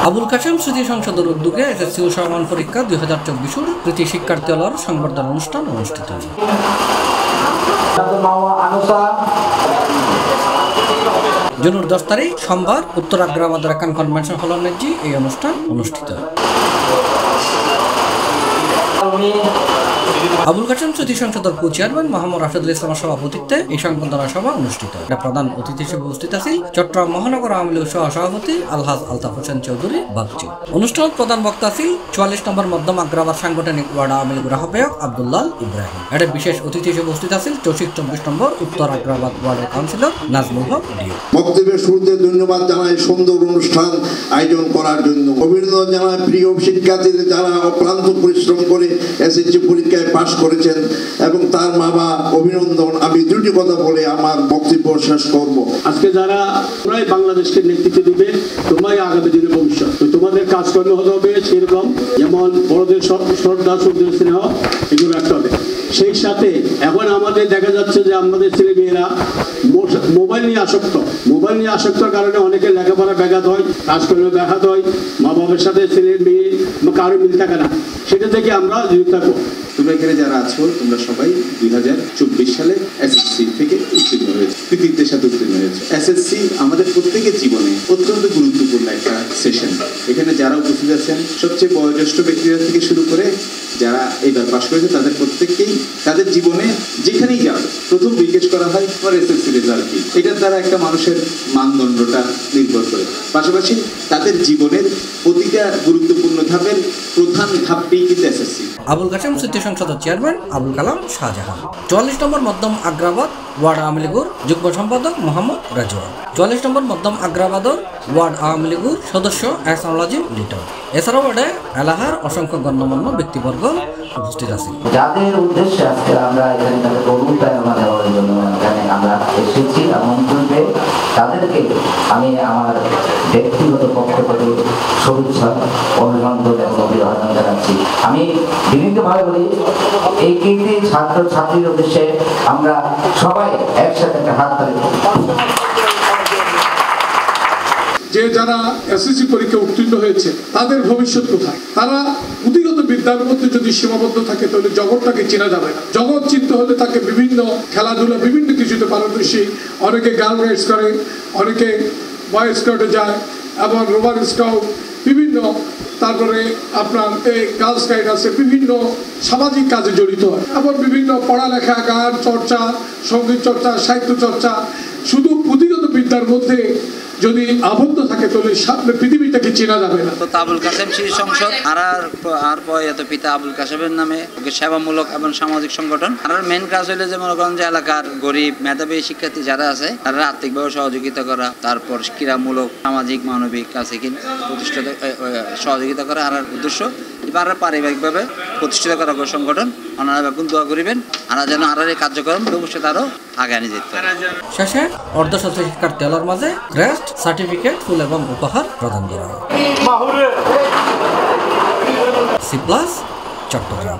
আবুল কাশেম স্মৃতি সংসদের উদ্যোগে এসএসসি ও সমান পরীক্ষা 2024 কৃতি শিক্ষার্থী হলার সংবর্ধনা অনুষ্ঠান অনুষ্ঠিত হয়। জুনের 10 তারিখ সোমবার উত্তর আগ্রা মাদ্রাকান কনভেনশন হল নেজি এই অনুষ্ঠান অনুষ্ঠিত হয়। আবুল কাশেম স্মৃতি সংসদের চেয়ারম্যান মোহাম্মদ রাশেদুল ইসলামের সভাপতিত্বে এই সংবর্ধনা সভা অনুষ্ঠিত হয়। প্রধান অতিথি হিসেবে উপস্থিত আছেন চট্টগ্রাম মহানগর আওয়ামী লীগের সভাপতি আলহাজ আলতাফ হোসেন চৌধুরী বাগচি। অনুষ্ঠানত প্রধান বক্তা ছিলেন 44 নম্বর মধ্যম আগ্রাবাদ সাংগঠনিক ওয়ার্ড আওয়ামী লীগের আহ্বায়ক আব্দুল্লাহ ইব্রাহিম। এর বিশেষ অতিথি হিসেবে উপস্থিত আছেন 24 নম্বর উত্তর আগ্রাবাদ ওয়ার্ডের কাউন্সিলর নাজমুল হক ডিও। বক্তব্যের শুরুতে ধন্যবাদ জানাই সুন্দর অনুষ্ঠান আয়োজন করার জন্য। অভিনন্দন জানাই প্রিয় শিক্ষার্থীদের যারা অক্লান্ত পরিশ্রম করে এসএসসি পরীক্ষায় পাশ করেছেন এবং তার বাবা অভিনন্দন। আমি দুটি কথা বলে আমার বক্তব্য শেষ করব। আজকে যারা তোমরাই বাংলাদেশকে নেতৃত্ব দিবে, তোমরাই আগামী দিনের ভবিষ্যৎ। তোমাদের কাজকর্ম হতে হবে সেরকম, যেমন বড়দের শ্রদ্ধা ছোটদের স্নেহ এগুলো রাখতে হবে। সেই সাথে এখন আমাদের দেখা যাচ্ছে যে আমাদের ছেলে মেয়েরা মোবাইল নিয়ে আসক্তর কারণে অনেকে লেখাপড়া ব্যাঘাত হয়, কাজকর্মে ব্যাঘাত হয়, মা বাবার সাথে ছেলে মেয়ে কারো মিল থাকে না। সেটা থেকে আমরা দূরে থাকবো। তোমরা এখানে যারা আছো তোমরা সবাই 2024 সালে এসএসসি থেকে উত্তীর্ণ হয়েছে, কৃতিত্বের সাথে উত্তীর্ণ হয়েছে। এসএসসি আমাদের প্রত্যেকের জীবনে অত্যন্ত গুরুত্বপূর্ণ একটা সেশন। এখানে যারা উপস্থিত আছেন সবচেয়ে বয়োজ্যেষ্ঠ ব্যক্তিরা থেকে শুরু করে যারা এইবার পাশ করেছে তাদের প্রত্যেককেই তাদের জীবনে যেখানেই যাবে প্রথম জিজ্ঞেস করা হয় তোমার এসএসসি রেজাল্ট কি। এটার দ্বারা একটা মানুষের মানদণ্ডটা নির্ভর করে। পাশাপাশি তাদের জীবনের প্রতিটা গুরুত্বপূর্ণ ধাপের প্রধান ধাপটি কিন্তু এসএসসি। আবুল কাশেম স্মৃতি সংসদের চেয়ারম্যান আবুল কালাম শাহজাহান। 44 নম্বর মধ্যম আগ্রাবাদ ওয়ার্ড আওয়ামী লীগের যুগ্ম সম্পাদক মোহাম্মদ রাজওয়ান। 44 নম্বর মধ্যম আগ্রাবাদের ওয়ার্ড আওয়ামী লীগের সদস্য এহসানুল আজিম লিটন। এছাড়াও ওয়ার্ডে এলাকার অসংখ্য গণ্যমান্য ব্যক্তিবর্গ উপস্থিত আছে। যাদের উদ্দেশ্যে আজকে আমরা এখানে তাদের অনুপ্রেরণা দেওয়ার জন্য এখানে আমরা এসেছি আমন্ত্রণ পেয়ে তাদেরকে আমি আমার ব্যক্তিগত পক্ষ থেকে শুভেচ্ছা অভিনন্দন এবং অভিনন্দন জানাচ্ছি। আমি বিনীতভাবে বলি এই কৃতি ছাত্র ছাত্রীর উদ্দেশ্যে আমরা সবাই একসাথে একটা হাত তালি। যে যারা এসএসসি পরীক্ষা উত্তীর্ণ হয়েছে তাদের ভবিষ্যৎ কোথায়? তারা পুঁথিগত বিদ্যার মধ্যে যদি সীমাবদ্ধ থাকে তাহলে জগৎটাকে চেনা যাবে না। জগৎ চিনতে হলে তাকে বিভিন্ন খেলাধুলা বিভিন্ন কিছুতে পারদর্শী, অনেকে গার্ল রাইডস করে, অনেকে বয় স্কাউটে যায় এবং রোভার স্কাউট বিভিন্ন, তারপরে আপনার এই গার্লস গাইড আছে, বিভিন্ন সামাজিক কাজে জড়িত হয় এবং বিভিন্ন পড়ালেখা, গান চর্চা, সঙ্গীত চর্চা, সাহিত্য চর্চা। শুধু পুঁথিগত বিদ্যার মধ্যে যদি আবদ্ধ থাকে তাহলে সামনে পৃথিবীটাকে চেনা যাবে না। আবুল কাশেম স্মৃতি সংসদ আর প্রয়াত পিতা আবুল কাশেমের নামে সেবামূলক এবং সামাজিক সংগঠন। আর মেন কাজ হইলে যে মনে করেন যে এলাকার গরিব মেধাবী শিক্ষার্থী যারা আছে তারা আর্থিকভাবে সহযোগিতা করা, তারপর ক্রীড়ামূলক সামাজিক মানবিক কাছে প্রতিষ্ঠিত সহযোগিতা করা। আর উদ্দেশ্য এবার পারিবারিকভাবে প্রতিষ্ঠিত করা সংগঠন। ওনারা এখন দোয়া করিবেন আর যেন আর এই কার্যক্রম ভবিষ্যতে আরো আগে নিয়ে যেতে পারে। শেষে অর্ধশত শিক্ষার্থী হলার মাঝে ক্রেস্ট, সার্টিফিকেট, ফুল এবং উপহার প্রদান করা হয়। C plus Chittagong.